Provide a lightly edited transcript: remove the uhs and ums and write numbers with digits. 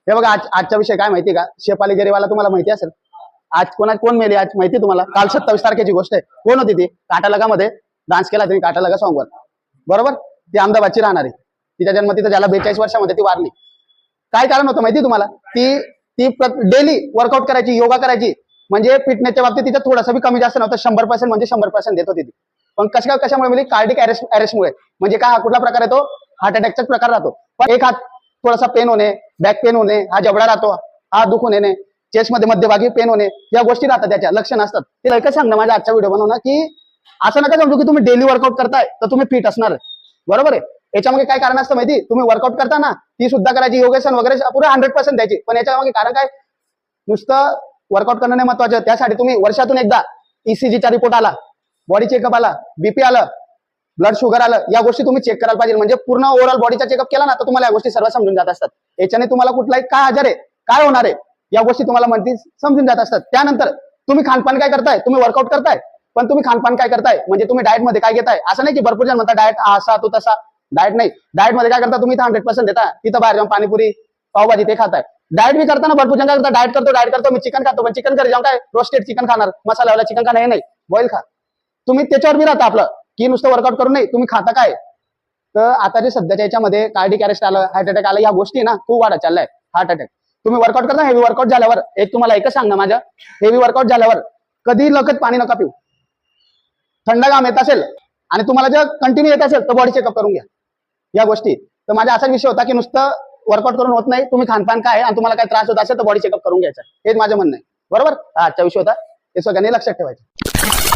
हे बघा आजचा विषय काय माहिती का, शेफाली जरीवाला तुम्हाला माहिती असेल. आज कोण मेली आज माहिती तुम्हाला? काल 27 तारखेची गोष्ट आहे. कोण होती ती? काटालगामध्ये डान्स केला तिने काटालगा सॉंगवर, बरोबर. ती अहमदाबादची राहणारी, तिचा जन्म तिथं झाला. 42 वर्षामध्ये ती वारली. काय कारण होतं माहिती तुम्हाला? ती ती डेली वर्कआउट करायची, योगा करायची. म्हणजे फिटनेसच्या बाबतीत तिचा थोडासा बी कमी जास्त नव्हतं. 100% म्हणजे 100% देत होती ती. पण कशामुळे म्हणजे कार्डिक अरेस्टमुळे. म्हणजे काय, कुठला प्रकार आहे तो? हार्ट अटॅकचाच प्रकार राहतो. पण एक हात थोडासा पेन होणे, बॅक पेन होणे, हा जबडा राहतो, हा दुखून येणे, चेस्ट मध्ये मध्यभागी पेन होणे, या गोष्टी राहतात, त्याच्या लक्षण असतात. तिला एकच सांगणं माझ्या आजचा व्हिडिओ बनवणं की असं नका समजू की तुम्ही डेली वर्कआउट करताय तर तुम्ही फिट असणार, बरोबर आहे. याच्यामध्ये काय कारण असतं माहिती? तुम्ही वर्कआउट करता ना, ती सुद्धा करायची, योगासन वगैरे पुरे 100% द्यायची. पण याच्यामध्ये कारण काय? नुसतं वर्कआउट करणं नाही महत्वाचं. त्यासाठी तुम्ही वर्षातून एकदा ईसीजीचा रिपोर्ट आला, बॉडी चेकअप आला, बीपी आलं, ब्लड शुगर आलं, या गोष्टी तुम्ही चेक करायला पाहिजे. म्हणजे पूर्ण ओव्हरऑल बॉडीचा चेकअप केला ना तर तुम्हाला या गोष्टी सर्व समजून जात असतात. याच्याने तुम्हाला कुठलाही काय आजार आहे, काय होणार आहे, या गोष्टी तुम्हाला म्हणती समजून जात असतात. त्यानंतर तुम्ही खानपान काय करताय? तुम्ही वर्कआउट करताय पण तुम्ही खानपान काय करताय? म्हणजे तुम्ही डाएट मध्ये काय घेताय? असं नाही की भरपूर जण म्हणतात डाएट असा तो तसा. डाएट नाही, डाएट मध्ये काय करता तुम्ही? 100% देता. तिथं बाहेर जाऊन पाणीपुरी पावभाजी ते खाताय. डाएट भी करताना भरपूर जण काय करतात? डाएट करतो मी चिकन खातो, पण चिकन घरी जाऊन काय रोस्टेड चिकन खाणार, मसाल्यावाला चिकन खाणार, हे नाही, बॉईल खा. तुम्ही त्याच्यावर बी राहता आपलं की नुसतं वर्कआउट करून नाही, तुम्ही खाता काय? तर आता जे सध्याच्या याच्यामध्ये कार्डिक अरेस्ट आलं, हार्ट अटॅक आलं, या गोष्टी ना खूप वाढत चाललाय. हार्ट अटॅक तुम्ही वर्कआउट करता, हेवी वर्कआउट झाल्यावर एक तुम्हाला एकच सांगणं माझं, हेवी वर्कआउट झाल्यावर कधी लगत पाणी नका पिऊ. थंड घाम येत असेल आणि तुम्हाला जर कंटिन्यू येत असेल तर बॉडी चेकअप करून घ्या या गोष्टी. तर माझा असा विषय होता की नुसतं वर्कआउट करून होत नाही, तुम्ही खानपान काय आणि तुम्हाला काय त्रास होत असेल तर बॉडी चेकअप करून घ्यायचा, हेच माझं म्हणणं आहे, बरोबर. हा आजचा विषय होता, हे सगळ्यांनी लक्षात ठेवायचं.